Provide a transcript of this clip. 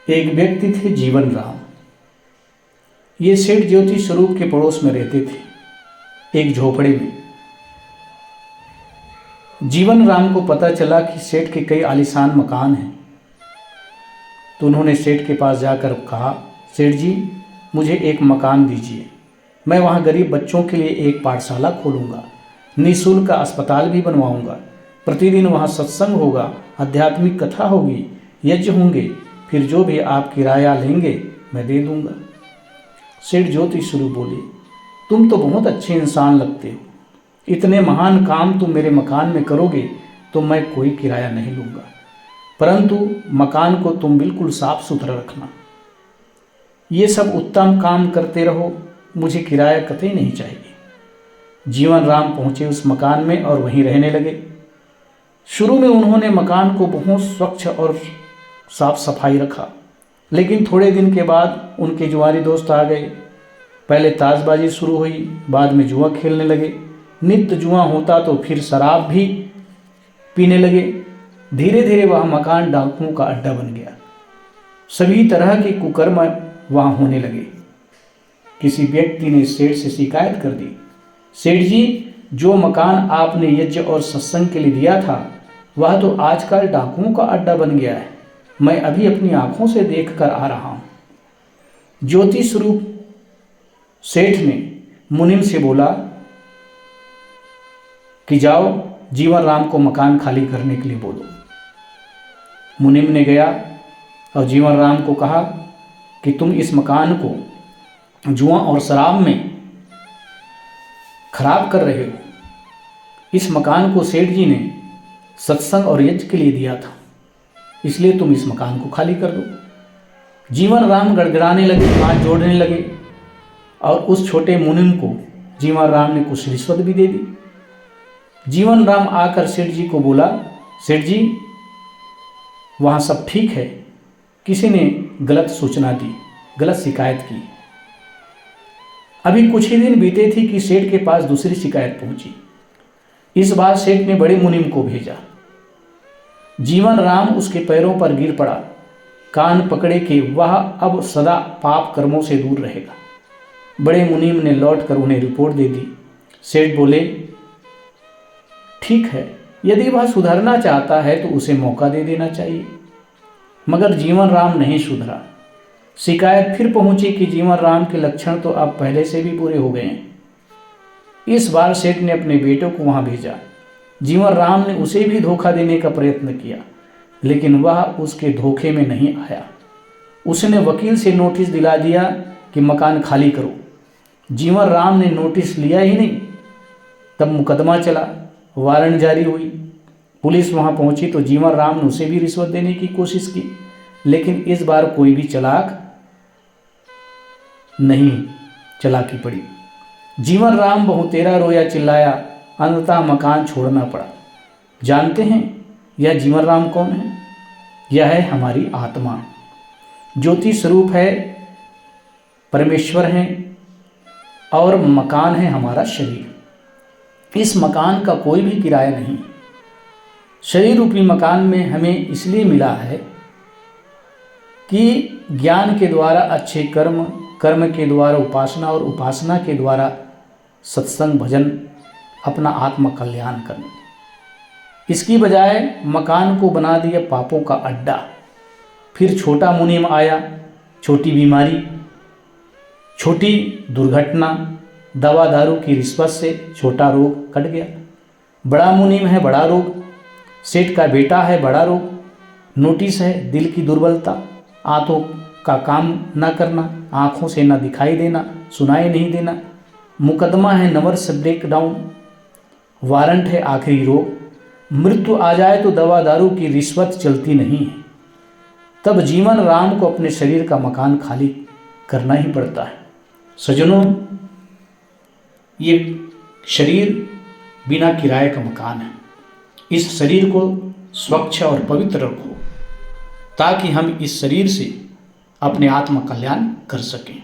एक व्यक्ति थे जीवन राम। ये सेठ ज्योति स्वरूप के पड़ोस में रहते थे, एक झोपड़े में। जीवन राम को पता चला कि सेठ के कई आलीशान मकान हैं, तो उन्होंने सेठ के पास जाकर कहा, सेठ जी मुझे एक मकान दीजिए, मैं वहाँ गरीब बच्चों के लिए एक पाठशाला खोलूँगा, निःशुल्क का अस्पताल भी बनवाऊँगा, प्रतिदिन वहाँ सत्संग होगा, आध्यात्मिक कथा होगी, यज्ञ होंगे, फिर जो भी आप किराया लेंगे मैं दे दूँगा। सेठ ज्योति स्वरूप बोले, तुम तो बहुत अच्छे इंसान लगते हो, इतने महान काम तुम मेरे मकान में करोगे तो मैं कोई किराया नहीं लूँगा, परंतु मकान को तुम बिल्कुल साफ सुथरा रखना। ये सब उत्तम काम करते रहो, मुझे किराया कतई नहीं चाहिए। जीवन राम पहुँचे उस मकान में और वहीं रहने लगे। शुरू में उन्होंने मकान को बहुत स्वच्छ और साफ सफाई रखा, लेकिन थोड़े दिन के बाद उनके जुआरी दोस्त आ गए। पहले ताशबाजी शुरू हुई, बाद में जुआ खेलने लगे। नित्य जुआ होता तो फिर शराब भी पीने लगे। धीरे धीरे वह मकान डाकुओं का अड्डा बन गया। सभी तरह के कुकर्म वहाँ होने लगे। किसी व्यक्ति ने सेठ से शिकायत कर दी, सेठ जी जो मकान आपने यज्ञ और सत्संग के लिए दिया था वह तो आजकल डाकुओं का अड्डा बन गया है, मैं अभी अपनी आंखों से देख कर आ रहा हूँ। ज्योति स्वरूप सेठ ने मुनिम से बोला कि जाओ जीवन राम को मकान खाली करने के लिए बोलो। मुनिम ने गया और जीवन राम को कहा कि तुम इस मकान को जुआ और शराब में खराब कर रहे हो। इस मकान को सेठ जी ने सत्संग और यज्ञ के लिए दिया था, इसलिए तुम इस मकान को खाली कर दो। जीवन राम गड़गड़ाने लगे, हाथ जोड़ने लगे और उस छोटे मुनिम को जीवन राम ने कुछ रिश्वत भी दे दी। जीवन राम आकर सेठ जी को बोला, सेठ जी वहाँ सब ठीक है, किसी ने गलत सूचना दी, गलत शिकायत की। अभी कुछ ही दिन बीते थे कि सेठ के पास दूसरी शिकायत पहुंची। इस बार सेठ ने बड़े मुनिम को भेजा। जीवन राम उसके पैरों पर गिर पड़ा, कान पकड़े कि वह अब सदा पाप कर्मों से दूर रहेगा। बड़े मुनीम ने लौटकर उन्हें रिपोर्ट दे दी। सेठ बोले, ठीक है, यदि वह सुधरना चाहता है तो उसे मौका दे देना चाहिए। मगर जीवन राम नहीं सुधरा। शिकायत फिर पहुंची कि जीवन राम के लक्षण तो अब पहले से भी बुरे हो गए हैं। इस बार सेठ ने अपने बेटों को वहां भेजा। जीवन राम ने उसे भी धोखा देने का प्रयत्न किया, लेकिन वह उसके धोखे में नहीं आया। उसने वकील से नोटिस दिला दिया कि मकान खाली करो। जीवन राम ने नोटिस लिया ही नहीं, तब मुकदमा चला, वारंट जारी हुई। पुलिस वहां पहुंची तो जीवन राम ने उसे भी रिश्वत देने की कोशिश की, लेकिन इस बार कोई भी चालाक नहीं चालाकी पड़ी। जीवन राम बहुतेरा रोया, चिल्लाया, अंततः मकान छोड़ना पड़ा। जानते हैं यह जीवन राम कौन है? यह है हमारी आत्मा, ज्योति स्वरूप है, परमेश्वर है, और मकान है हमारा शरीर। इस मकान का कोई भी किराया नहीं। शरीर रूपी मकान में हमें इसलिए मिला है कि ज्ञान के द्वारा अच्छे कर्म, कर्म के द्वारा उपासना और उपासना के द्वारा सत्संग भजन, अपना आत्म कल्याण करने। इसकी बजाय मकान को बना दिया पापों का अड्डा। फिर छोटा मुनीम आया, छोटी बीमारी, छोटी दुर्घटना, दवा दारू की रिश्वत से छोटा रोग कट गया। बड़ा मुनीम है, बड़ा रोग। सेठ का बेटा है, बड़ा रोग। नोटिस है, दिल की दुर्बलता, आंखों का काम न करना, आंखों से न दिखाई देना, सुनाई नहीं देना। मुकदमा है, नर्वस ब्रेकडाउन। वारंट है, आखिरी रोग। मृत्यु आ जाए तो दवा दारू की रिश्वत चलती नहीं है। तब जीवन राम को अपने शरीर का मकान खाली करना ही पड़ता है। सज्जनों, ये शरीर बिना किराए का मकान है। इस शरीर को स्वच्छ और पवित्र रखो, ताकि हम इस शरीर से अपने आत्म कल्याण कर सकें।